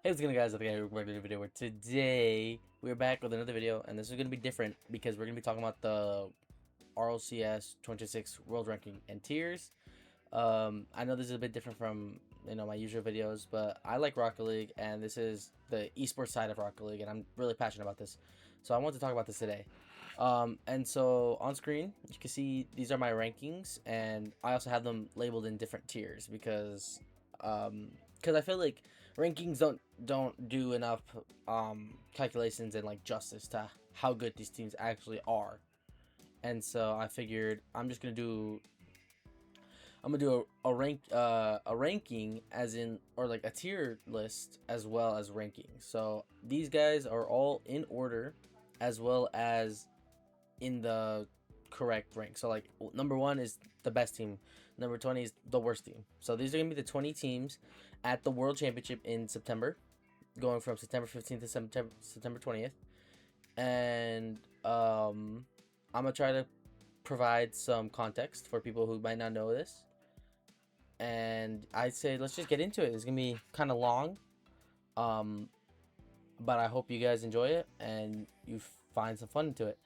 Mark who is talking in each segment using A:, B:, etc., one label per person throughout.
A: Hey, what's going on, guys? I think I recorded a video where today we're back with another video, and this is going to be different because we're going to be talking about the RLCS 26 World Ranking and tiers. I know this is a bit different from my usual videos, but I like Rocket League, and this is the esports side of Rocket League, and I'm really passionate about this, so I want to talk about this today. And so on screen you can see these are my rankings, and I also have them labeled in different tiers because I feel like rankings don't do enough calculations and like justice to how good these teams actually are. And so I figured I'm gonna do a ranking, as in, or like a tier list as well as ranking. So these guys are all in order as well as in the correct rank. So like number 1 is the best team, number 20 is the worst team. So these are gonna be the 20 teams at the World Championship in September, going from September 15th to September 20th. And I'm gonna try to provide some context for people who might not know this. And I'd say let's just get into it. It's gonna be kind of long, um, but I hope you guys enjoy it and you find some fun into it.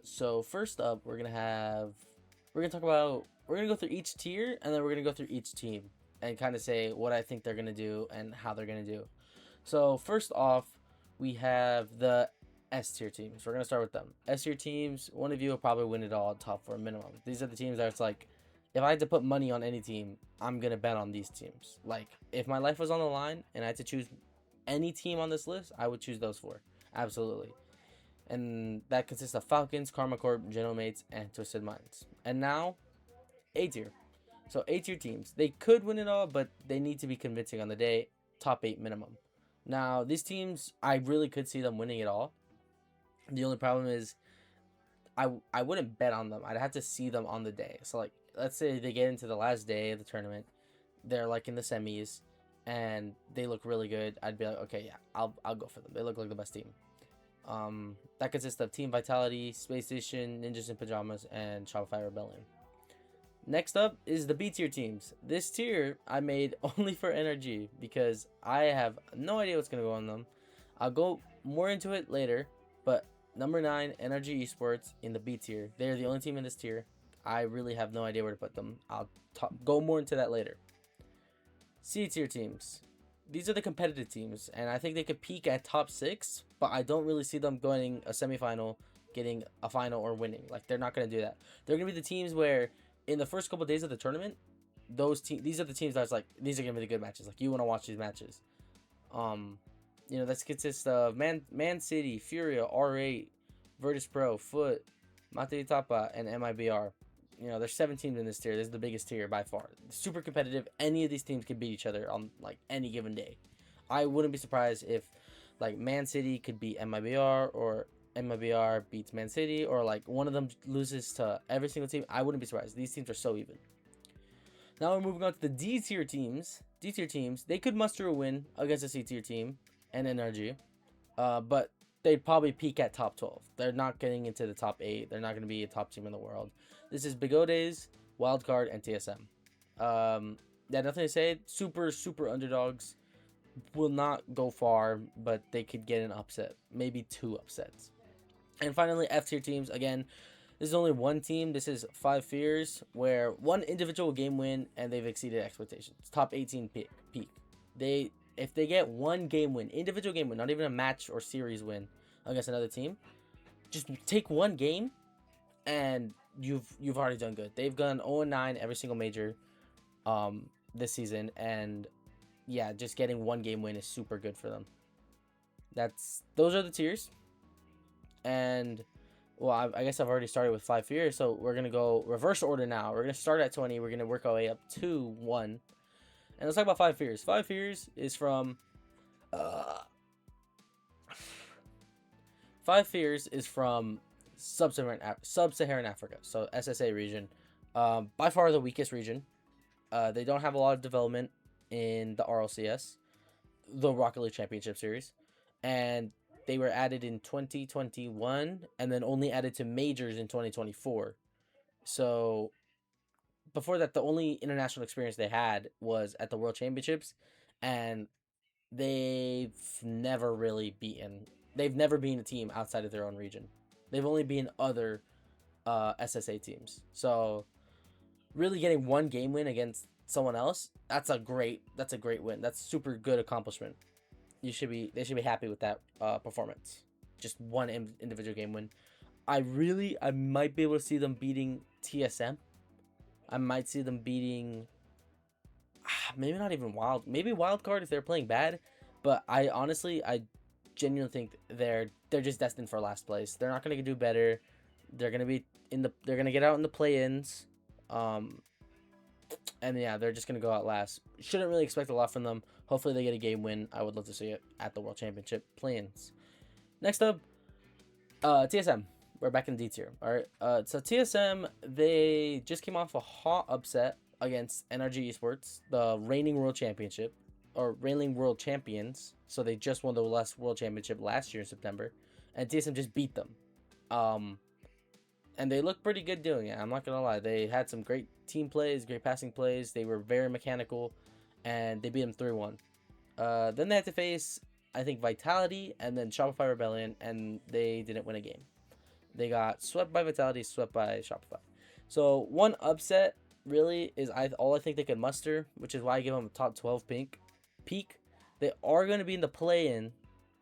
A: So first up, we're gonna go through each tier, and then we're gonna go through each team and kind of say what I think they're gonna do and how they're gonna do. So first off, we have the S tier teams. We're gonna start with them. S tier teams. One of you will probably win it all top for a minimum. These are the teams that it's like, if I had to put money on any team, I'm gonna bet on these teams. Like, if my life was on the line and I had to choose any team on this list, I would choose those four. Absolutely. And that consists of Falcons, Karma Corp, General Mates, and Twisted Minds. And now, A tier. So A tier teams, they could win it all, but they need to be convincing on the day. Top 8 minimum. Now, these teams, I really could see them winning it all. The only problem is I wouldn't bet on them. I'd have to see them on the day. So like, let's say they get into the last day of the tournament, they're like in the semis, and they look really good. I'd be like, okay, yeah, I'll go for them. They look like the best team. That consists of Team Vitality, Space Station, Ninjas in Pajamas, and Shopify Rebellion. Next up is the B tier teams. This tier I made only for NRG because I have no idea what's gonna go on them. I'll go more into it later, but number 9, NRG Esports in the B tier. They're the only team in this tier. I really have no idea where to put them. I'll go more into that later. C tier teams. These are the competitive teams, and I think they could peak at top 6, but I don't really see them going a semifinal, getting a final, or winning. Like, they're not going to do that. They're going to be the teams where, in the first couple of days of the tournament, these are the teams that's like, these are going to be the good matches. Like, you want to watch these matches. That consists of Man City, Furia, R8, Virtus Pro, Foot, Mate Tapa, and MIBR. There's 7 teams in this tier. This is the biggest tier by far. Super competitive. Any of these teams could beat each other on like any given day. I wouldn't be surprised if like Man City could beat MIBR, or MIBR beats Man City, or like one of them loses to every single team. I wouldn't be surprised. These teams are so even. Now we're moving on to the D tier teams. D tier teams, they could muster a win against a C tier team and NRG, but they'd probably peak at top 12. They're not getting into the top 8. They're not going to be a top team in the world. This is Bigodes, Wildcard, and TSM. Yeah, nothing to say. Super, super underdogs. Will not go far, but they could get an upset. Maybe 2 upsets. And finally, F tier teams. Again, this is only one team. This is Five Fears, where one individual game win and they've exceeded expectations. Top 18 peak. If they get one game win, individual game win, not even a match or series win against another team, just take one game, and you've already done good. They've gone 0-9 every single major this season, and yeah, just getting one game win is super good for them. Those are the tiers, and well, I guess I've already started with 5 Fears, so we're gonna go reverse order now. We're gonna start at 20. We're gonna work our way up to 1. And let's talk about 5 Fears. 5 Fears is from 5 Fears is from Sub-Saharan Africa, so SSA region. By far the weakest region. They don't have a lot of development in the RLCS, the Rocket League Championship Series, and they were added in 2021 and then only added to majors in 2024. So before that, the only international experience they had was at the World Championships, and they've never really beaten. They've never been a team outside of their own region. They've only been other SSA teams. So really getting one game win against someone else, that's a great win. That's super good accomplishment. They should be happy with that performance. Just one individual game win. I might be able to see them beating TSM. I might see them beating maybe not even maybe wild card if they're playing bad, but I genuinely think they're just destined for last place. They're not gonna do better. They're gonna get out in the play-ins, and yeah, they're just gonna go out last. Shouldn't really expect a lot from them. Hopefully they get a game win. I would love to see it at the World Championship play-ins. Next up, TSM. We're back in D tier. All right. So TSM, they just came off a hot upset against NRG Esports, the reigning world championship or reigning world champions. So they just won the last world championship last year in September, and TSM just beat them. And they looked pretty good doing it. I'm not gonna lie. They had some great team plays, great passing plays. They were very mechanical, and they beat them 3-1. Then they had to face, I think, Vitality and then Shopify Rebellion, and they didn't win a game. They got swept by Vitality, swept by Shopify. So one upset really is all I think they could muster, which is why I give them a top 12 peak. They are going to be in the play-in,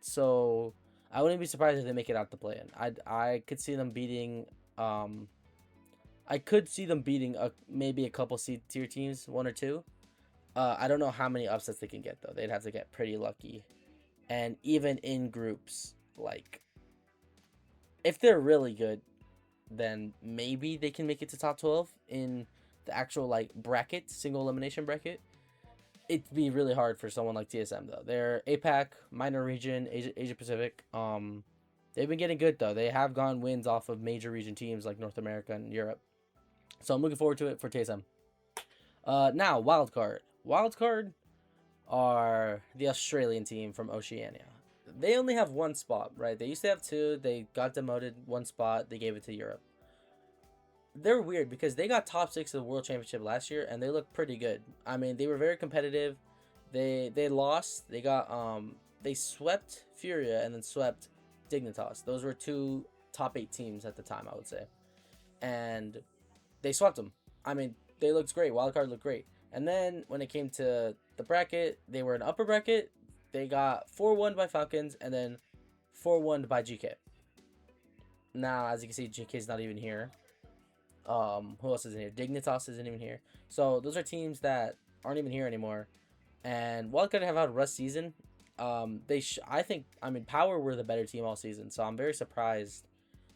A: so I wouldn't be surprised if they make it out the play-in. I could see them beating maybe a couple C tier teams, one or two. I don't know how many upsets they can get though. They'd have to get pretty lucky, and even in groups, like if they're really good, then maybe they can make it to top 12 in the actual like bracket, single elimination bracket. It'd be really hard for someone like TSM though. They're APAC, minor region, Asia Pacific. They've been getting good though. They have gotten wins off of major region teams like North America and Europe. So I'm looking forward to it for TSM. Now wildcard. Wildcard are the Australian team from Oceania. They only have one spot, right? They used to have two. They got demoted one spot. They gave it to Europe. They're weird because they got top 6 of the World Championship last year, and they looked pretty good. I mean, they were very competitive. They lost. They swept Furia and then swept Dignitas. Those were two top 8 teams at the time, I would say. And they swept them. I mean, they looked great. Wildcard looked great. And then when it came to the bracket, they were in upper bracket. They got 4-1 by Falcons and then 4-1 by GK. Now, as you can see, GK's not even here. Who else isn't here? Dignitas isn't even here. So those are teams that aren't even here anymore. And Wildcard have had a rough season. Power were the better team all season. So I'm very surprised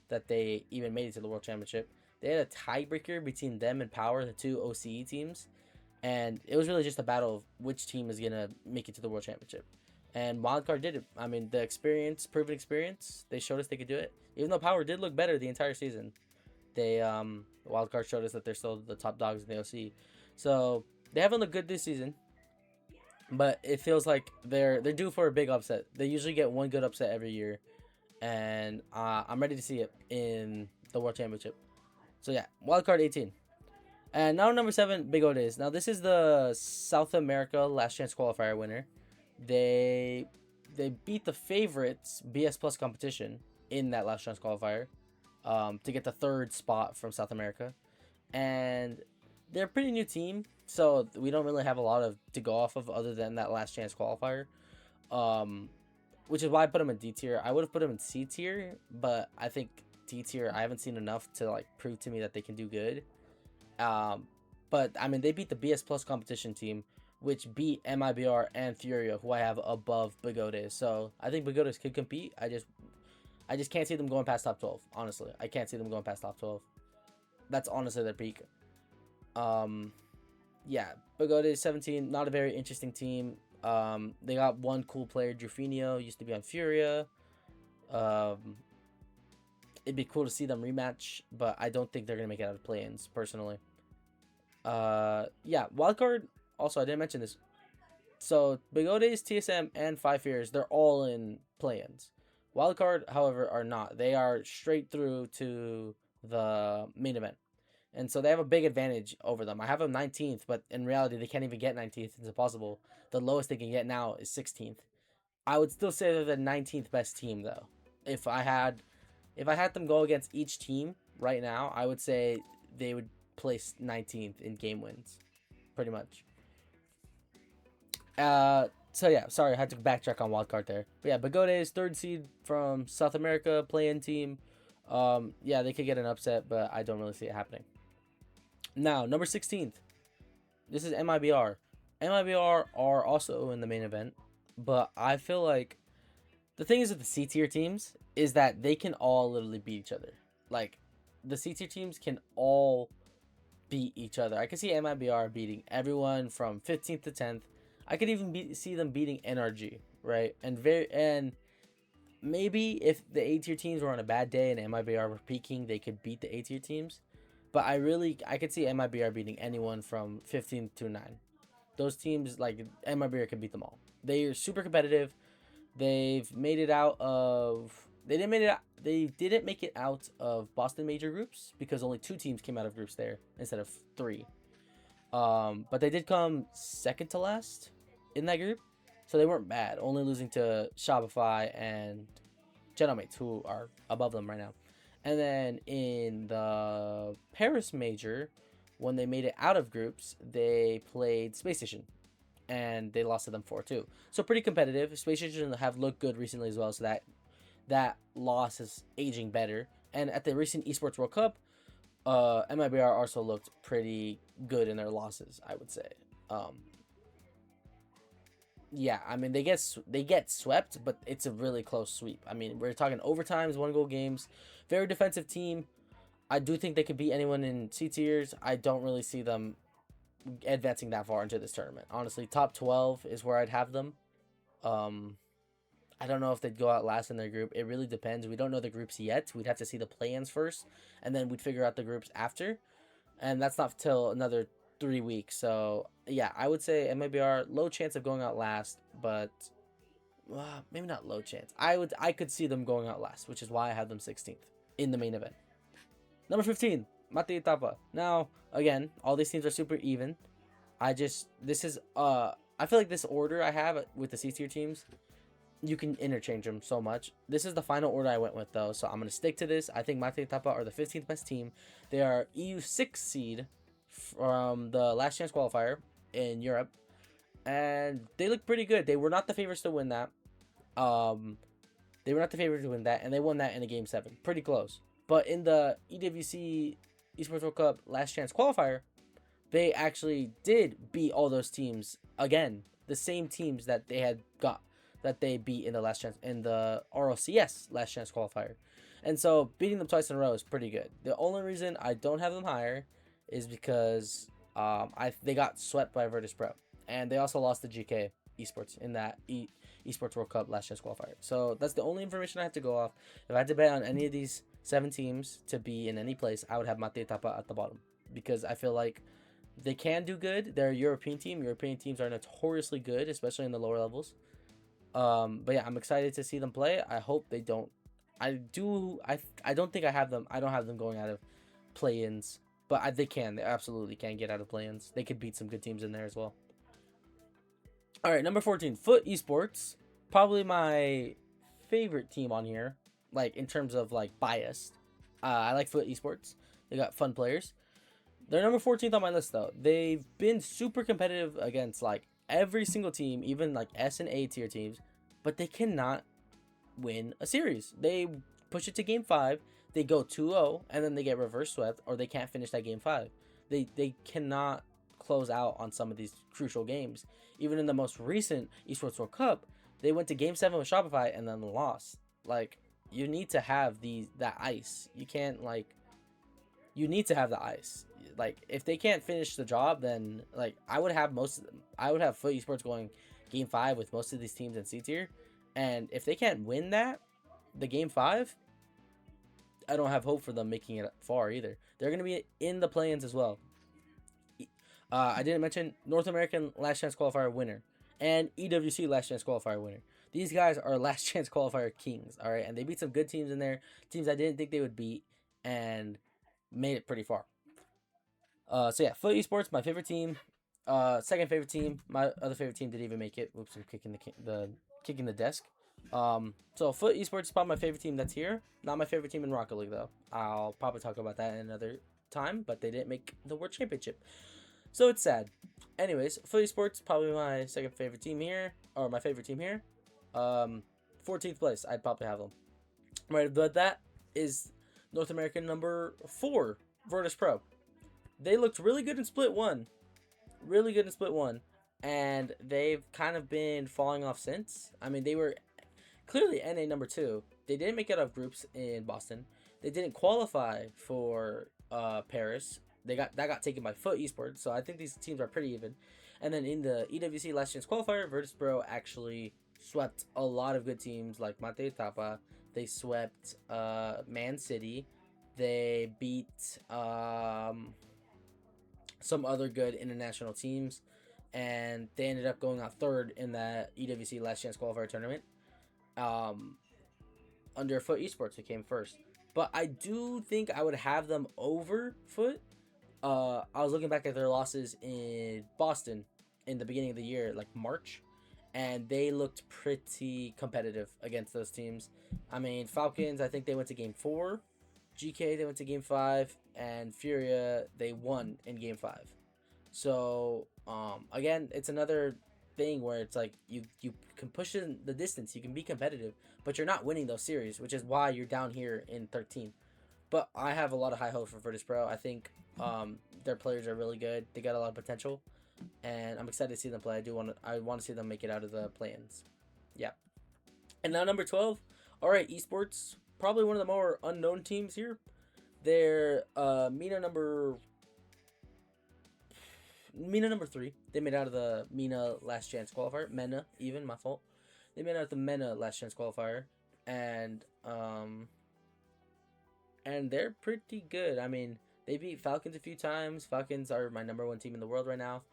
A: that they even made it to the World Championship. They had a tiebreaker between them and Power, the two OCE teams. And it was really just a battle of which team is going to make it to the World Championship. And Wildcard did it. I mean, the proven experience, they showed us they could do it. Even though Power did look better the entire season. Wildcard showed us that they're still the top dogs in the OC. So, they haven't looked good this season. But it feels like they're due for a big upset. They usually get one good upset every year. And I'm ready to see it in the World Championship. So, yeah, Wildcard 18. And now number 7, Big O Days. Now, this is the South America Last Chance Qualifier winner. They beat the favorites BS Plus competition in that Last Chance Qualifier to get the 3rd spot from South America. And they're a pretty new team, so we don't really have a lot to go off of other than that Last Chance Qualifier. Which is why I put them in D tier. I would have put them in C tier, but I think D tier, I haven't seen enough to like prove to me that they can do good. But I mean, they beat the BS Plus competition team, which beat MIBR and Furia, who I have above Bigodes. So I think Bigodes could compete. I just can't see them going past top 12. Honestly, I can't see them going past top 12. That's honestly their peak. Yeah, Bigodes 17, not a very interesting team. They got one cool player, Drufinio, used to be on Furia. It'd be cool to see them rematch, but I don't think they're gonna make it out of play-ins personally. Yeah, wildcard. Also, I didn't mention this. So, Bigodes, TSM, and Five Fears, they're all in play-ins. Wildcard, however, are not. They are straight through to the main event. And so they have a big advantage over them. I have them 19th, but in reality, they can't even get 19th. It's impossible. The lowest they can get now is 16th. I would still say they're the 19th best team, though. If I had them go against each team right now, I would say they would place 19th in game wins, pretty much. So yeah, sorry, I had to backtrack on wildcard there. But yeah, Bagode is third seed from South America, play-in team. Yeah, they could get an upset, but I don't really see it happening. Now, number 16th. This is MIBR. MIBR are also in the main event, but I feel like the thing is with the C tier teams is that they can all literally beat each other. Like, the C tier teams can all beat each other. I can see MIBR beating everyone from 15th to 10th. I could even see them beating NRG, right? And maybe if the A tier teams were on a bad day and MIBR were peaking, they could beat the A tier teams. But I could see MIBR beating anyone from 15th to 9. Those teams, like, MIBR can beat them all. They are super competitive. They've made it out of... They didn't make it out of Boston major groups because only 2 teams came out of groups there instead of 3. But they did come second to last in that group, so they weren't bad. Only losing to Shopify and Genomites, who are above them right now. And then in the Paris major, when they made it out of groups, they played Space Station, and they lost to them 4-2. So pretty competitive. Space Station have looked good recently as well, so that loss is aging better. And at the recent Esports World Cup, MIBR also looked pretty good in their losses, I would say. Yeah, I mean, they get swept, but it's a really close sweep. I mean, we're talking overtimes, 1-goal games. Very defensive team. I do think they could beat anyone in C tiers. I don't really see them advancing that far into this tournament. Honestly, top 12 is where I'd have them. I don't know if they'd go out last in their group. It really depends. We don't know the groups yet. We'd have to see the play-ins first, and then we'd figure out the groups after. And that's not till another 3 weeks. So, yeah, I would say MIBR, low chance of going out last, but maybe not low chance. I could see them going out last, which is why I have them 16th in the main event. Number 15, Mate Etapa. Now, again, all these teams are super even. I feel like this order I have with the C tier teams, you can interchange them so much. This is the final order I went with, though, so I'm going to stick to this. I think Mate Etapa are the 15th best team. They are EU 6 seed from the last chance qualifier in Europe, and they look pretty good. They were not the favorites to win that. And they won that in a game 7. Pretty close. But in the EWC Esports World Cup last chance qualifier, they actually did beat all those teams again. The same teams that they beat in the last chance in the RLCS last chance qualifier. And so beating them twice in a row is pretty good. The only reason I don't have them higher is because they got swept by Virtus Pro. And they also lost to GK Esports in that Esports World Cup last chance qualifier. So that's the only information I have to go off. If I had to bet on any of these 7 teams to be in any place, I would have Mate Etapa at the bottom. Because I feel like they can do good. They're a European team. European teams are notoriously good, especially in the lower levels. But yeah, I'm excited to see them play. I hope they don't. I don't think I have them. I don't have them going out of play-ins. But they can. They absolutely can get out of play-ins. They could beat some good teams in there as well. All right, number 14, Foot Esports. Probably my favorite team on here, like in terms of like biased. I like Foot Esports. They got fun players. They're number 14th on my list though. They've been super competitive against like every single team, even like S and A tier teams, but they cannot win a series. They push it to game 5, they go 2-0, and then they get reverse swept, or they can't finish that game 5. They cannot close out on some of these crucial games. Even in the most recent Esports World Cup, they went to game 7 with Shopify and then lost. Like, you need to have that ice. You can't you need to have the ice. Like, if they can't finish the job, then like I would have Foot Esports going game 5 with most of these teams in C tier. And if they can't win the game 5, I don't have hope for them making it far either. They're going to be in the play-ins as well. I didn't mention North American Last Chance Qualifier winner and EWC Last Chance Qualifier winner. These guys are Last Chance Qualifier kings, all right? And they beat some good teams in there, teams I didn't think they would beat, and made it pretty far. So yeah, Foot Esports, my favorite team. Second favorite team. My other favorite team didn't even make it. Whoops, I'm kicking the desk. So Foot Esports is probably my favorite team that's here. Not my favorite team in Rocket League though. I'll probably talk about that in another time. But they didn't make the World Championship, so it's sad. Anyways, Foot Esports probably my second favorite team here, or my favorite team here. 14th place, I'd probably have them. Right, but that is North American number 4, Virtus Pro. They looked really good in Split 1. Really good in Split 1. And they've kind of been falling off since. I mean, they were clearly NA number 2. They didn't make it out of groups in Boston. They didn't qualify for Paris. That got taken by Foot Esports. So I think these teams are pretty even. And then in the EWC Last Chance Qualifier, Virtus Pro actually swept a lot of good teams like Mate Tapa. They swept Man City. They beat some other good international teams, and they ended up going out third in that EWC Last Chance Qualifier tournament. Under Foot Esports, it came first. But I do think I would have them over Foot. I was looking back at their losses in Boston in the beginning of the year, like March, and they looked pretty competitive against those teams. I mean, Falcons, I think they went to game 4. GK, they went to game 5. And Furia, they won in game 5. So, again, it's another thing where it's like you can push in the distance, you can be competitive, but you're not winning those series, which is why you're down here in 13. But I have a lot of high hopes for Virtus Pro. I think their players are really good. They got a lot of potential, and I'm excited to see them play. I want to see them make it out of the play-ins. Yeah. And now number 12, Alright Esports, probably one of the more unknown teams here. They're MENA number 3. They made out of the MENA Last Chance Qualifier. MENA, even, my fault. They made out of the MENA Last Chance Qualifier. And they're pretty good. I mean, they beat Falcons a few times. Falcons are my number 1 team in the world right now.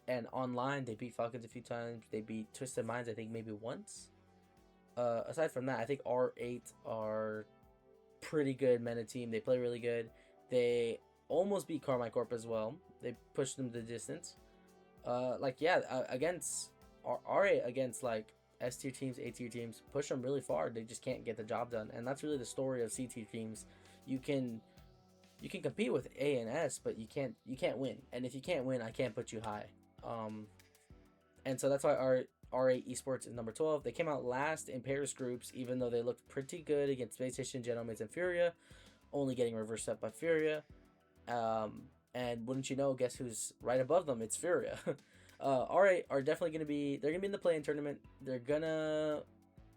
A: And online, they beat Falcons a few times. They beat Twisted Minds, I think, maybe once. Aside from that, I think R8 are pretty good MENA team. They play really good. They almost beat Carmine Corp as well. They pushed them the distance. Against R8 against like S tier teams, A tier teams, push them really far. They just can't get the job done, and that's really the story of C tier teams. You can compete with A and S, but you can't win. And if you can't win, I can't put you high. And so that's why R8 Esports is number 12. They came out last in Paris groups, even though they looked pretty good against Space Station, Gentlemen's, and Furia, only getting reversed up by Furia. And wouldn't you know, guess who's right above them? It's Furia. R8 are definitely going to be, they're going to be in the play-in tournament.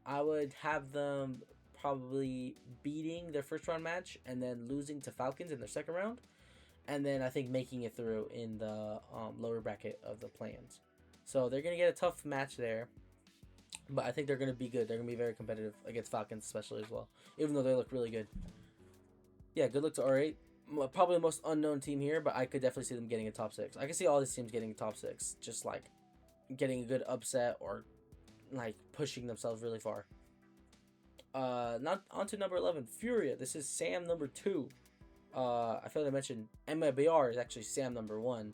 A: I would have them probably beating their first round match and then losing to Falcons in their second round. And then I think making it through in the lower bracket of the play-ins. So they're going to get a tough match there. But I think they're going to be good. They're going to be very competitive against Falcons especially as well. Even though they look really good. Yeah, good luck to R8. Probably the most unknown team here, but I could definitely see them getting a top 6. I can see all these teams getting a top 6. Just like getting a good upset or like pushing themselves really far. Not onto number 11, Furia. This is Sam number 2. I feel like I mentioned MIBR is actually Sam number 1.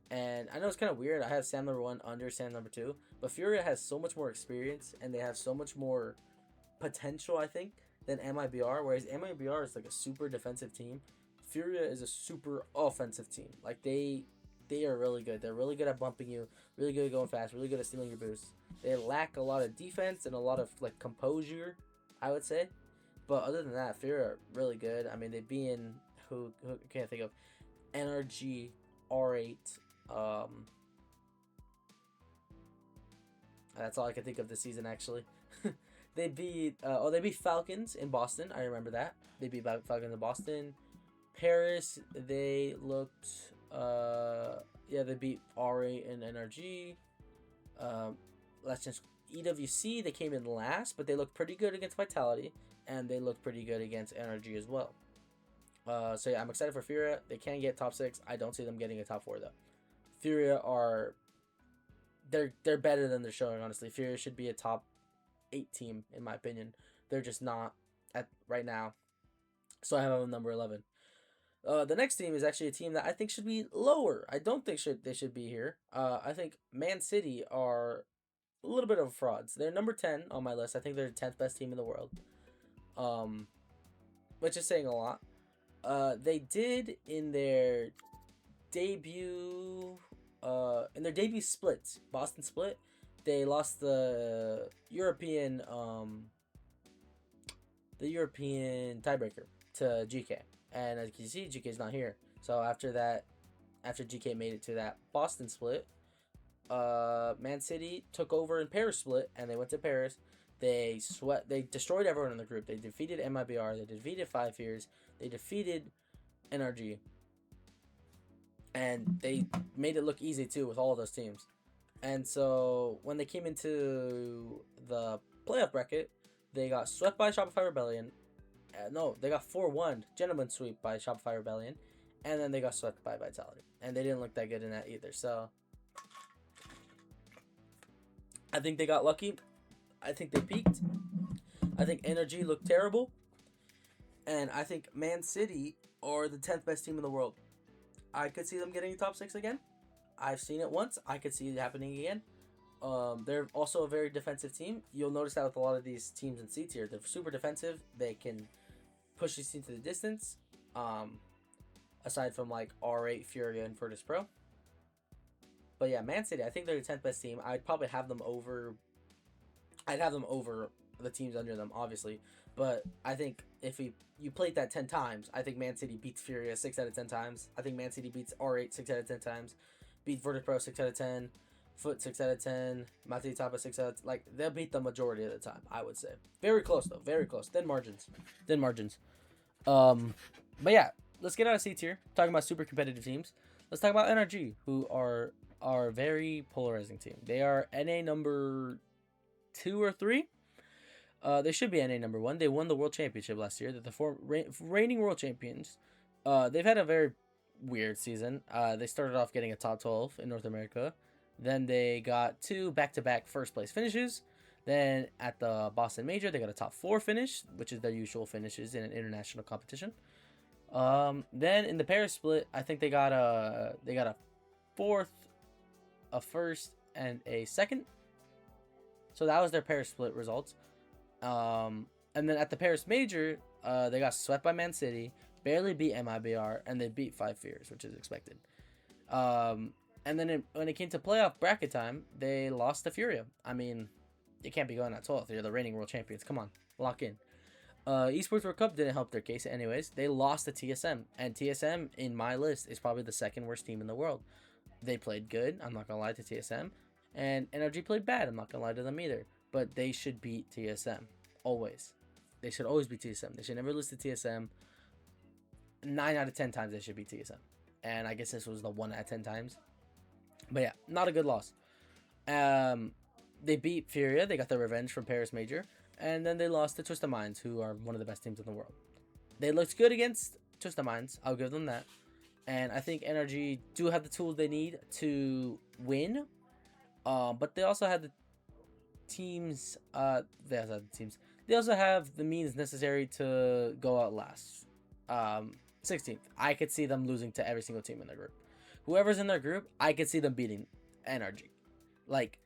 A: And I know it's kind of weird. I have Sam number 1 under Sam number 2. But Furia has so much more experience and they have so much more potential, I think, than MIBR. Whereas MIBR is like a super defensive team. Furia is a super offensive team. Like they are really good. They're really good at bumping you, really good at going fast, really good at stealing your boosts. They lack a lot of defense and a lot of like composure, I would say. But other than that, Furia are really good. I mean, they be in who can't I think of NRG, R8. That's all I can think of this season actually. They beat Falcons in Boston. I remember that. They beat Falcons in Boston. Paris, they looked they beat R8 and NRG. Last chance EWC, they came in last, but they looked pretty good against Vitality, and they looked pretty good against NRG as well. So yeah, I'm excited for Furia. They can get top 6. I don't see them getting a top 4 though. Furia are they're better than they're showing, honestly. Furia should be a top 8 team in my opinion. They're just not at right now. So I have them number 11. The next team is actually a team that I think should be lower. I don't think they should be here. I think Man City are a little bit of frauds. They're number 10 on my list. I think they're the 10th best team in the world. Um, which is saying a lot. They did in their debut split, Boston split, they lost the European tiebreaker to GK. And as you can see, GK's not here. So after GK made it to that Boston split, Man City took over in Paris split, and they went to Paris. They destroyed everyone in the group. They defeated MIBR. They defeated Five Fears. They defeated NRG, and they made it look easy too with all of those teams. And so when they came into the playoff bracket, they got swept by Shopify Rebellion. No, they got 4-1 gentleman sweep by Shopify Rebellion, and then they got swept by Vitality, and they didn't look that good in that either. So I think they got lucky. I think they peaked. I think NRG looked terrible, and I think Man City are the 10th best team in the world. I could see them getting top 6 again. I've seen it once. I could see it happening again. They're also a very defensive team. You'll notice that with a lot of these teams in C tier, they're super defensive. They can push these teams to the distance. Aside from like R8, Furia, and Virtus Pro. But yeah, Man City, I think they're the 10th best team. I'd probably have them over. I'd have them over the teams under them, obviously. But I think if you played that 10 times, I think Man City beats Furia 6 out of 10 times. I think Man City beats R8 6 out of 10 times. Beat Virtus Pro 6 out of 10. Foot 6 out of 10. Mati Tapa 6 out of 10. Like, they'll beat the majority of the time, I would say. Very close, though. Very close. Thin margins. But yeah, let's get out of C tier. Talking about super competitive teams. Let's talk about NRG, who are a very polarizing team. They are NA number 2 or 3. They should be NA number 1. They won the World Championship last year. They're the reigning World Champions. They've had a very weird season. They started off getting a top 12 in North America. Then they got 2 back-to-back first-place finishes. Then at the Boston Major, they got a top 4 finish, which is their usual finishes in an international competition. Then in the Paris split, I think they got a 4th, a 1st, and a 2nd. So that was their Paris split results. And then at the Paris Major, they got swept by Man City, barely beat MIBR, and they beat Five Fears, which is expected. And then when it came to playoff bracket time, they lost to Furia. I mean, you can't be going at 12th. You're the reigning world champions. Come on, lock in. Esports World Cup didn't help their case anyways. They lost to TSM. And TSM, in my list, is probably the 2nd worst team in the world. They played good. I'm not going to lie to TSM. And NRG played bad. I'm not going to lie to them either. But they should beat TSM. Always. They should always beat TSM. They should never lose to TSM. 9 out of 10 times they should beat TSM. And I guess this was the 1 out of 10 times. But yeah, not a good loss. They beat Furia. They got their revenge from Paris Major. And then they lost to Twisted Minds, who are one of the best teams in the world. They looked good against Twisted Minds. I'll give them that. And I think NRG do have the tools they need to win. But they also have the teams. They also have the means necessary to go out last. 16th. I could see them losing to every single team in their group. Whoever's in their group, I could see them beating NRG. Like,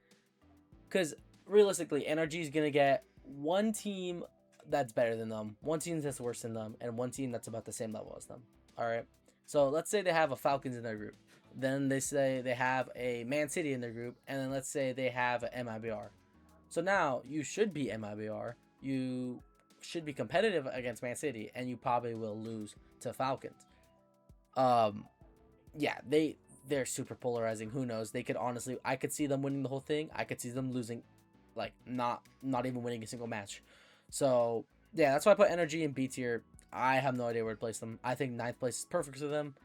A: because realistically, NRG is going to get one team that's better than them, one team that's worse than them, and one team that's about the same level as them. All right? So let's say they have a Falcons in their group. Then they say they have a Man City in their group. And then let's say they have a MIBR. So now you should be MIBR. You should be competitive against Man City. And you probably will lose to Falcons. Yeah, they're super polarizing. Who knows? They could honestly, I could see them winning the whole thing. I could see them losing, like not even winning a single match. So yeah, that's why I put NRG in B tier. I have no idea where to place them. I think 9th place is perfect for them.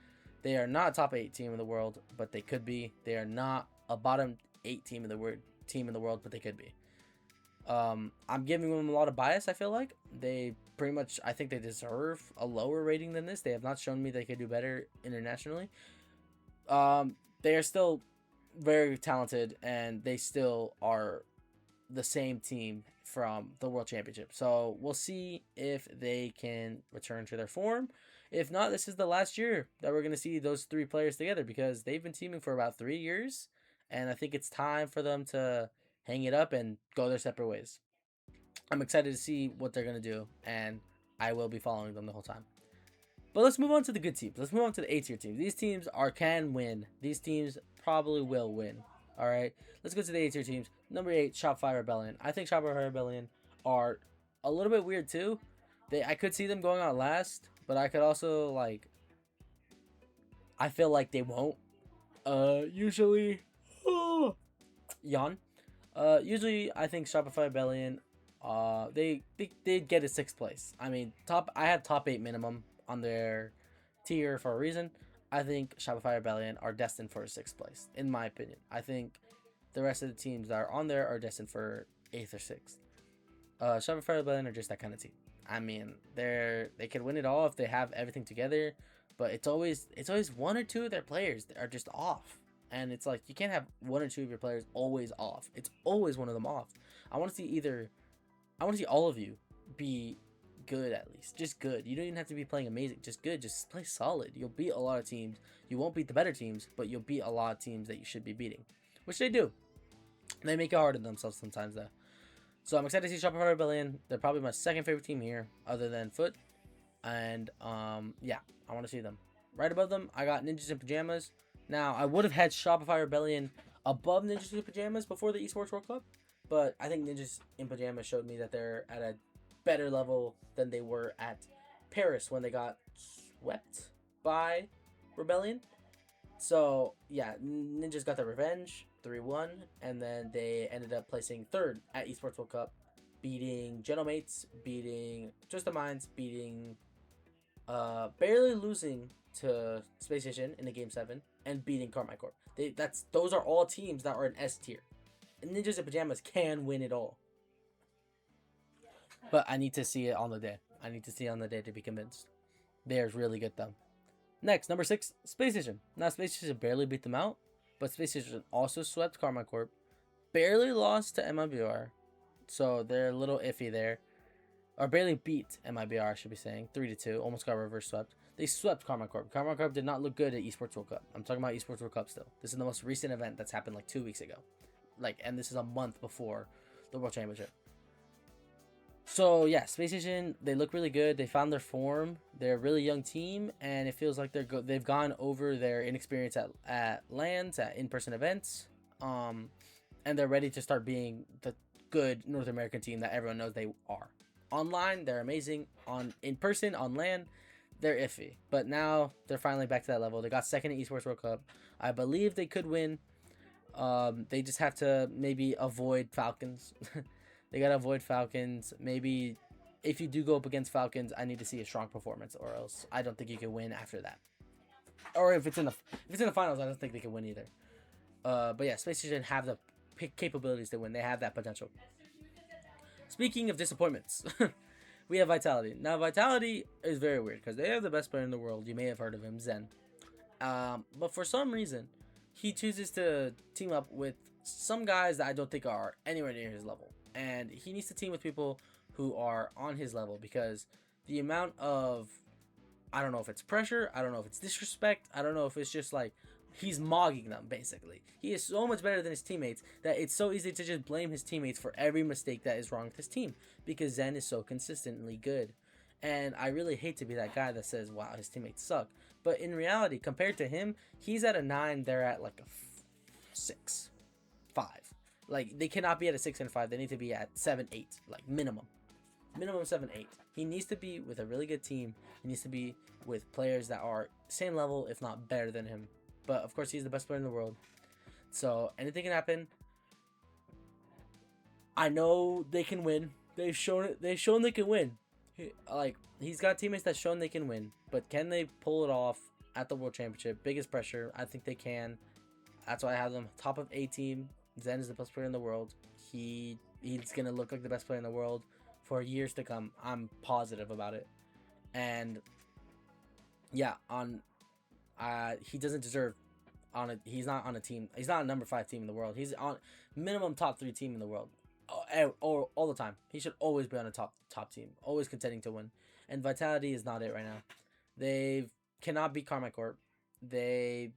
A: They are not a top 8 team in the world, but they could be. They are not a bottom 8 team in the world, but they could be. I'm giving them a lot of bias. I feel like they pretty much. I think they deserve a lower rating than this. They have not shown me they could do better internationally. They are still very talented, and they still are the same team from the World Championship. So we'll see if they can return to their form If not, this is the last year that we're gonna see those three players together because they've been teaming for about 3 years, and I think it's time for them to hang it up and go their separate ways. I'm excited to see what they're gonna do, and I will be following them the whole time. But let's move on to the good teams. Let's move on to the A tier teams. These teams can win. These teams probably will win. All right, let's go to the A tier teams. Number 8, Shopify Rebellion. I think Shopify Rebellion are a little bit weird too. I could see them going out last, but I could also I feel like they won't. Usually, yawn. Usually I think Shopify Rebellion, they'd get a 6th place. I mean, I have top 8 minimum on their tier for a reason. I think Shopify Rebellion are destined for a 6th place, in my opinion. I think the rest of the teams that are on there are destined for 8th or 6th. Shopify Rebellion are just that kind of team. I mean, they can win it all if they have everything together, but it's always one or two of their players that are just off. And it's like you can't have one or two of your players always off. It's always one of them off. I want to see all of you be good, at least. Just good. You don't even have to be playing amazing. Just good. Just play solid. You'll beat a lot of teams. You won't beat the better teams, but you'll beat a lot of teams that you should be beating, which they do. They make it hard on themselves sometimes, though. So I'm excited to see Shopify Rebellion. They're probably my second favorite team here, other than Foot. And yeah, I want to see them. Right above them, I got Ninjas in Pajamas. Now, I would have had Shopify Rebellion above Ninjas in Pajamas before the Esports World Cup, but I think Ninjas in Pajamas showed me that they're at a better level than they were at Paris when they got swept by Rebellion. So, yeah, Ninjas got their revenge, 3-1, and then they ended up placing 3rd at Esports World Cup, beating Gentlemates, beating Twist of Minds, beating, barely losing to Space Station in the Game 7, and beating Carmine Corp. Those are all teams that are in S tier. And Ninjas in Pajamas can win it all. But I need to see it on the day. I need to see it on the day to be convinced. They're really good, though. Next, number 6, Space Station. Now, Space Station barely beat them out, but Space Station also swept Carmine Corp. Barely lost to MIBR, so they're a little iffy there. Or barely beat MIBR, I should be saying. 3-2, almost got reverse swept. They swept Carmine Corp. Carmine Corp did not look good at Esports World Cup. I'm talking about Esports World Cup still. This is the most recent event that's happened like 2 weeks ago. And this is a month before the World Championship. So, yeah, Space Station, they look really good. They found their form. They're a really young team, and it feels like they've gone over their inexperience at LANs, at in-person events, and they're ready to start being the good North American team that everyone knows they are. Online, they're amazing. In person, on LAN, they're iffy. But now, they're finally back to that level. They got 2nd at Esports World Cup. I believe they could win. They just have to maybe avoid Falcons. They gotta avoid Falcons. Maybe if you do go up against Falcons, I need to see a strong performance, or else I don't think you can win after that. Or if it's in the finals, I don't think they can win either. But yeah, Space Station have the capabilities to win. They have that potential. Speaking of disappointments, we have Vitality. Now, Vitality is very weird because they have the best player in the world. You may have heard of him, Zen. But for some reason, he chooses to team up with some guys that I don't think are anywhere near his level. And he needs to team with people who are on his level because the amount of, I don't know if it's pressure, I don't know if it's disrespect, I don't know if it's just like he's mogging them, basically. He is so much better than his teammates that it's so easy to just blame his teammates for every mistake that is wrong with his team because Zen is so consistently good. And I really hate to be that guy that says, wow, his teammates suck. But in reality, compared to him, he's at a 9, they're at like a 6, 5. Like, they cannot be at a 6 and 5. They need to be at 7, 8. Like, minimum. Minimum 7, 8. He needs to be with a really good team. He needs to be with players that are same level, if not better than him. But, of course, he's the best player in the world. So, anything can happen. I know they can win. They've shown it. They've shown they can win. He's got teammates that's shown they can win. But can they pull it off at the World Championship? Biggest pressure. I think they can. That's why I have them top of A team. Zen is the best player in the world. He's going to look like the best player in the world for years to come. I'm positive about it. And yeah, he doesn't deserve he's not on a team. He's not a number 5 team in the world. He's on minimum top 3 team in the world. All the time. He should always be on a top team. Always contending to win. And Vitality is not it right now. They cannot beat Karma Corp. They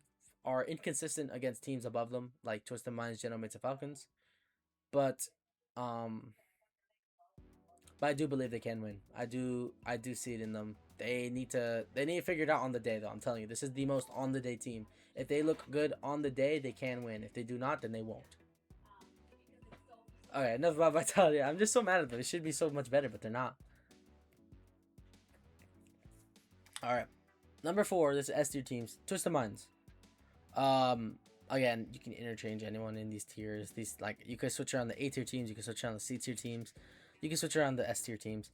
A: are inconsistent against teams above them, like Twisted Minds, Genomics, and Falcons. But um, but I do believe they can win. I do see it in them. They need to figure it out on the day though. I'm telling you, this is the most on the day team. If they look good on the day, they can win. If they do not, then they won't. Okay, enough about Vitality. I'm just so mad at them. It should be so much better, but they're not. All right, number 4. This is S tier teams. Twisted Minds. Again, you can interchange anyone in these tiers. These like you could switch around the A tier teams. You can switch around the C tier teams. You can switch around the S tier teams.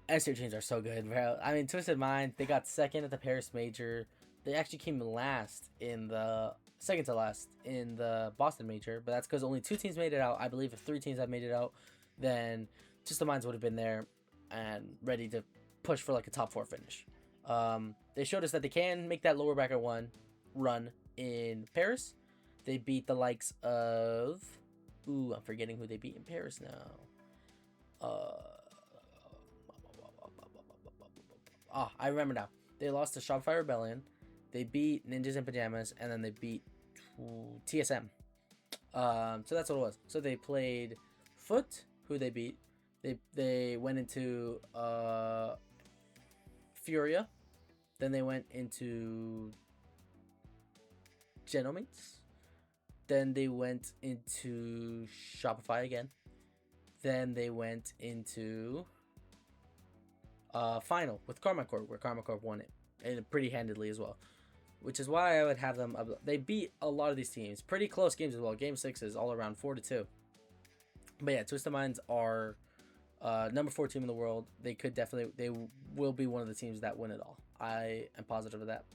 A: S tier teams are so good, bro. I mean, Twisted Mind, they got second at the Paris Major. They actually came last in the second to last in the Boston Major, but that's because only 2 teams made it out. I believe if 3 teams had made it out, then Twisted Minds would have been there and ready to push for like a top 4 finish. They showed us that they can make that lower bracket one run in Paris. They beat the likes of I'm forgetting who they beat in Paris now. I remember now. They lost to Shopify Rebellion. They beat Ninjas in Pajamas, and then they beat TSM. So that's what it was. So they played Foot, who they beat. They went into Furia. Then they went into Genomics. Then they went into Shopify again. Then they went into final with Karma Corp, where Karma Corp won it, and pretty handedly as well. Which is why I would have them. They beat a lot of these teams, pretty close games as well. Game 6 is all around 4-2. But yeah, Twisted Minds are number 4 team in the world. They will be one of the teams that win it all. I am positive of that.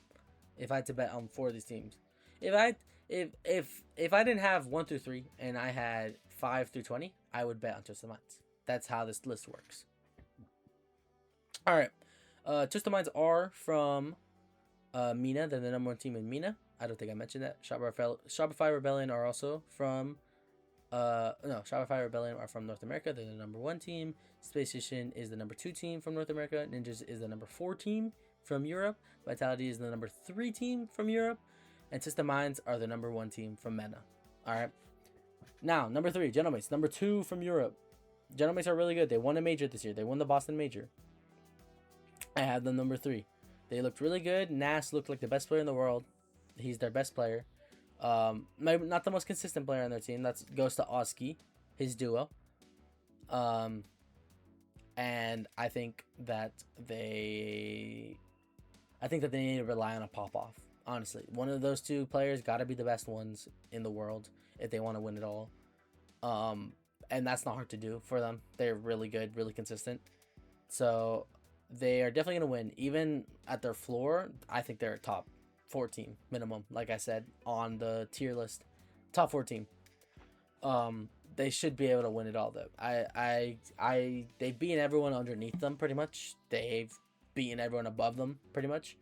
A: If I had to bet on 4 of these teams, if I didn't have 1 through 3 and I had 5 through 20, I would bet on Twisted Minds. That's how this list works. All right, Twisted Minds are from MENA. They're the number 1 team in MENA. I don't think I mentioned that. Shopify Rebellion are also from Shopify Rebellion are from North America. They're the number 1 team. Space Station is the number 2 team from North America. Ninjas is the number 4 team from Europe. Vitality is the number 3 team from Europe. And Twisted Minds are the number 1 team from MENA. All right. Now, number 3, Genomics, number 2 from Europe. Genomics are really good. They won a major this year. They won the Boston Major. I have them number 3. They looked really good. Nas looked like the best player in the world. He's their best player. Maybe not the most consistent player on their team. That goes to Oski, his duo. And I think that they need to rely on a pop-off. Honestly, one of those 2 players got to be the best ones in the world if they want to win it all. And that's not hard to do for them. They're really good, really consistent. So they are definitely going to win. Even at their floor, I think they're a top 4 team minimum. Like I said, on the tier list, top 4 team. They should be able to win it all though. They've beaten everyone underneath them pretty much. They've beaten everyone above them pretty much.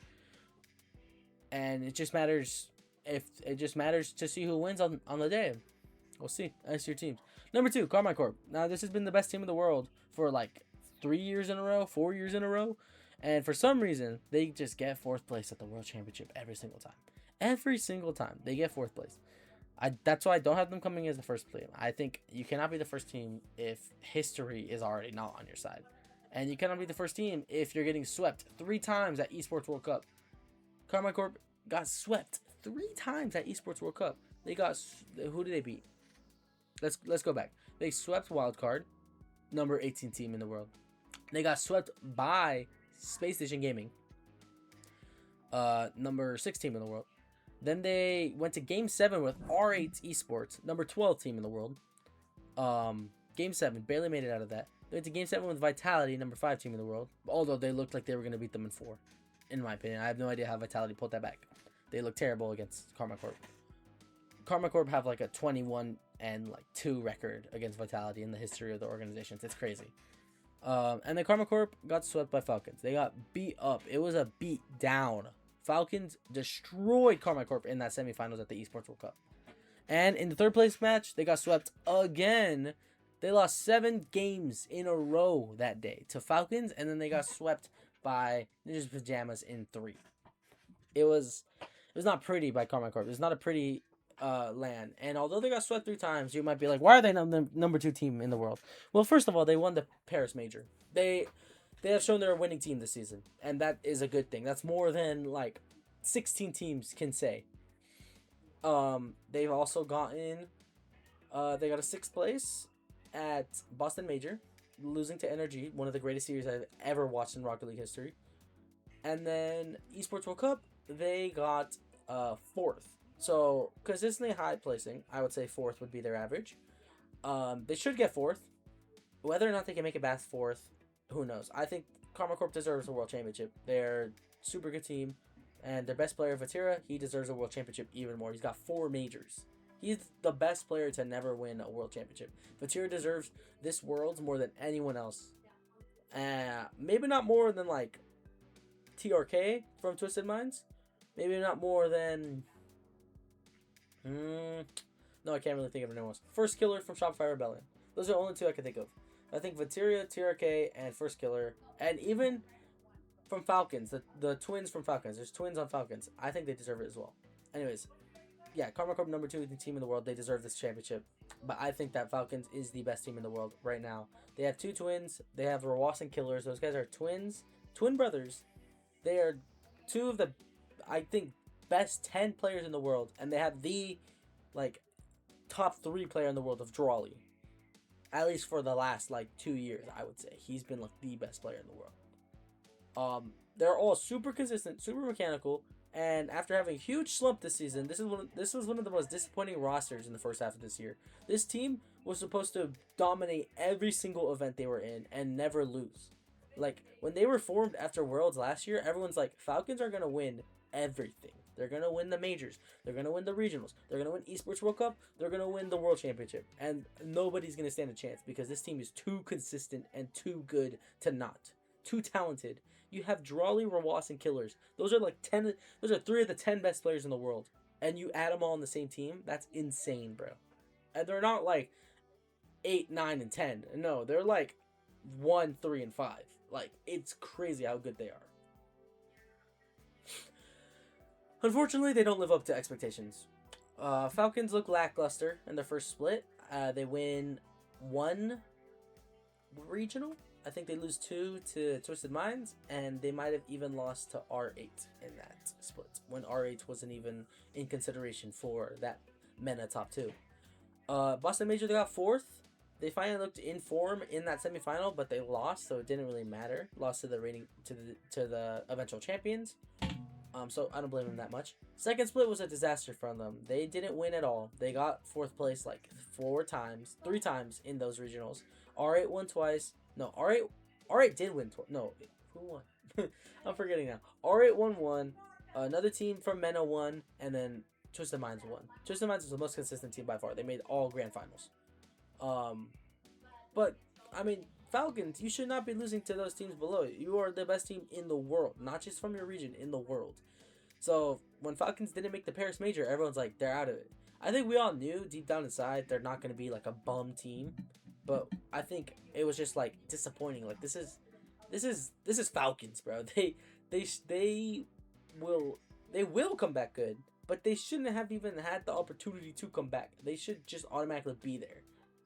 A: And it just matters to see who wins on the day. We'll see. That's your teams. Number 2, Karma Corp. Now this has been the best team in the world for like 3 years in a row, 4 years in a row. And for some reason, they just get 4th place at the World Championship every single time. Every single time, they get 4th place. That's why I don't have them coming as the first team. I think you cannot be the first team if history is already not on your side. And you cannot be the first team if you're getting swept 3 times at Esports World Cup. Karma Corp got swept 3 times at Esports World Cup. Who did they beat? Let's go back. They swept Wildcard, number 18 team in the world. They got swept by Space Station Gaming, number 6 team in the world. Then they went to Game 7 with R8 Esports, number 12 team in the world. Game 7, barely made it out of that. They went to Game 7 with Vitality, number 5 team in the world. Although they looked like they were going to beat them in 4, in my opinion. I have no idea how Vitality pulled that back. They look terrible against Karma Corp. Karma Corp have like a 21-2 record against Vitality in the history of the organizations. It's crazy. And then Karma Corp got swept by Falcons. They got beat up. It was a beat down. Falcons destroyed Karma Corp in that semifinals at the Esports World Cup. And in the 3rd place match, they got swept again. They lost 7 games in a row that day to Falcons, and then they got swept by Ninja's Pajamas in 3. It was not pretty by Karma Corp. It was not a pretty land. And although they got swept 3 times, you might be like, why are they the number 2 team in the world? Well, first of all, they won the Paris Major. They have shown they're a winning team this season, and that is a good thing. That's more than like 16 teams can say. They've also gotten they got a 6th place at Boston Major, losing to NRG, one of the greatest series I've ever watched in Rocket League history. And then Esports World Cup, they got 4th. So consistently high placing. I would say 4th would be their average. They should get 4th. Whether or not they can make it back 4th, who knows? I think Karma Corp deserves a world championship. They're a super good team, and their best player, Vatira, he deserves a world championship even more. He's got 4 majors. He's the best player to never win a world championship. Vatira deserves this world more than anyone else. Maybe not more than like TRK from Twisted Minds. Maybe not more than. No, I can't really think of anyone else. First Killer from Shopify Rebellion. Those are the only 2 I can think of. I think Vateria, TRK, and First Killer, and even from Falcons, the twins from Falcons. There's twins on Falcons. I think they deserve it as well. Anyways, yeah, Karma Corp number 2 team in the world. They deserve this championship. But I think that Falcons is the best team in the world right now. They have 2 twins. They have Rawas and Killers. Those guys are twins, twin brothers. They are 2 of the, I think, best 10 players in the world, and they have the like top 3 player in the world of Drawley. At least for the last like 2 years, I would say he's been like the best player in the world. They're all super consistent, super mechanical, and after having a huge slump this season, this was one of the most disappointing rosters in the first half of this year. This team was supposed to dominate every single event they were in and never lose. Like when they were formed after Worlds last year, everyone's like, Falcons are gonna win everything. They're going to win the majors. They're going to win the regionals. They're going to win Esports World Cup. They're going to win the World Championship. And nobody's going to stand a chance because this team is too consistent and too good to not. Too talented. You have Drawley, Rawas, and Killers. Those are like 10. Those are 3 of the 10 best players in the world. And you add them all on the same team. That's insane, bro. And they're not like 8, 9, and 10. No, they're like 1, 3, and 5. Like, it's crazy how good they are. Unfortunately, they don't live up to expectations. Falcons look lackluster in their first split. They win 1 regional. I think they lose 2 to Twisted Minds, and they might have even lost to R8 in that split, when R8 wasn't even in consideration for that MENA top 2. Boston Major, they got 4th. They finally looked in form in that semifinal, but they lost, so it didn't really matter. Lost to the reigning to the eventual champions. So I don't blame them that much. Second split was a disaster from them. They didn't win at all. They got 4th place like 3 times in those regionals. R8 won twice. No, R8 did win twice. No, who won? I'm forgetting now. R8 won 1. Another team from MENA won, and then Twisted Minds won. Twisted Minds is the most consistent team by far. They made all grand finals. But I mean, Falcons, you should not be losing to those teams below you. You are the best team in the world, not just from your region, in the world. So when Falcons didn't make the Paris Major, everyone's like, they're out of it. I think we all knew deep down inside they're not going to be like a bum team, but I think it was just like disappointing. Like this is Falcons, bro. They will come back good, but they shouldn't have even had the opportunity to come back. They should just automatically be there.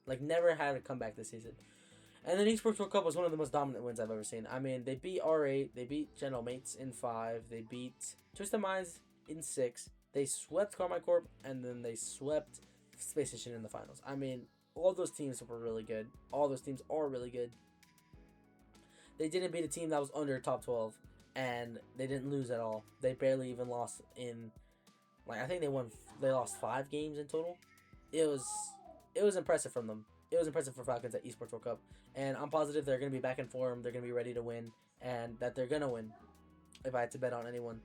A: Like never had a comeback this season. And then Esports World Cup was one of the most dominant wins I've ever seen. I mean, they beat R8, they beat General Mates in 5, they beat Twisted Minds in 6, they swept Karma Corp, and then they swept Space Station in the finals. I mean, all those teams were really good. All those teams are really good. They didn't beat a team that was under top 12, and they didn't lose at all. They barely even lost in, like, I think they lost 5 games in total. It was impressive from them. It was impressive for Falcons at Esports World Cup. And I'm positive they're going to be back in form. They're going to be ready to win. And that they're going to win. If I had to bet on anyone.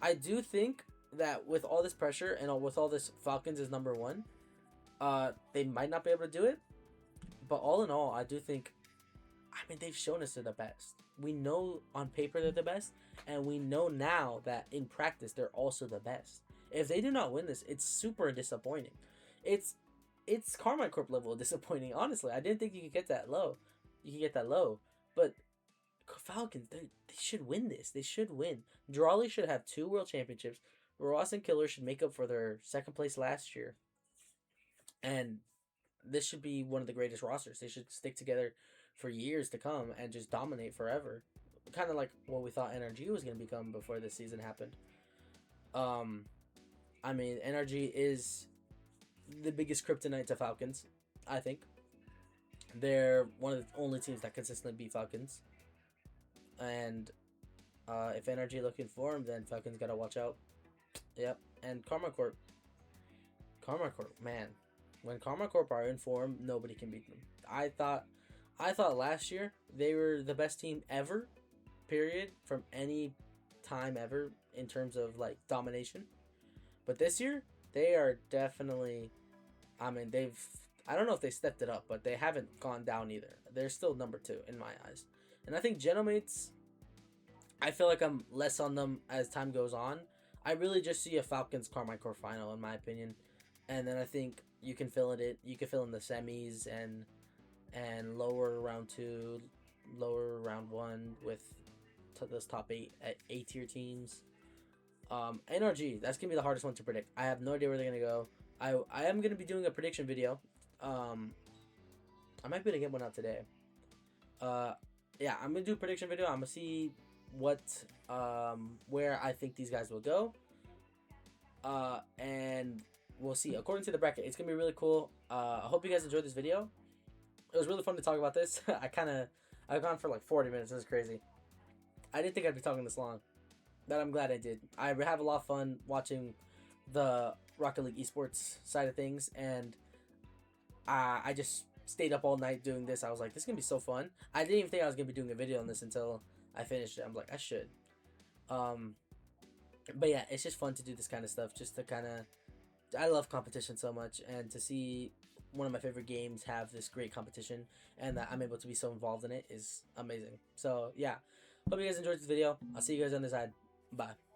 A: I do think that with all this pressure and with all this Falcons is number 1. They might not be able to do it. But all in all, I do think, I mean, they've shown us they're the best. We know on paper they're the best. And we know now that in practice they're also the best. If they do not win this, it's super disappointing. It's Carmine Corp level disappointing, honestly. I didn't think you could get that low. But Falcons, they should win this. They should win. Drawley should have 2 world championships. Ross and Killer should make up for their second place last year. And this should be one of the greatest rosters. They should stick together for years to come and just dominate forever. Kind of like what we thought NRG was going to become before this season happened. I mean, NRG is the biggest kryptonite to Falcons, I think. They're one of the only teams that consistently beat Falcons. And if NRG looking for him, then Falcons got to watch out. Yep. And Karma Corp, man. When Karma Corp are in form, nobody can beat them. I thought last year they were the best team ever, period, from any time ever in terms of like domination. But this year, they are definitely, I mean, I don't know if they stepped it up, but they haven't gone down either. They're still number 2 in my eyes. And I think Genomates, I feel like I'm less on them as time goes on. I really just see a Falcons Carmichael final, in my opinion. And then I think you can fill in the semis and lower round 2, lower round 1 with those top 8 tier teams. NRG, that's gonna be the hardest one to predict. I have no idea where they're gonna go. I am gonna be doing a prediction video. I might be able to get one out today. Yeah, I'm gonna do a prediction video. I'm gonna see what where I think these guys will go. And we'll see. According to the bracket, it's gonna be really cool. I hope you guys enjoyed this video. It was really fun to talk about this. I've gone for like 40 minutes. This is crazy. I didn't think I'd be talking this long, but I'm glad I did. I have a lot of fun watching the Rocket League Esports side of things, and I just stayed up all night doing this. I was like, this is gonna be so fun. I didn't even think I was gonna be doing a video on this until I finished it. I'm like, I should. But yeah, it's just fun to do this kind of stuff. Just to kind of, I love competition so much, and to see one of my favorite games have this great competition, and that I'm able to be so involved in it is amazing. So yeah, hope you guys enjoyed this video. I'll see you guys on the side. Bye.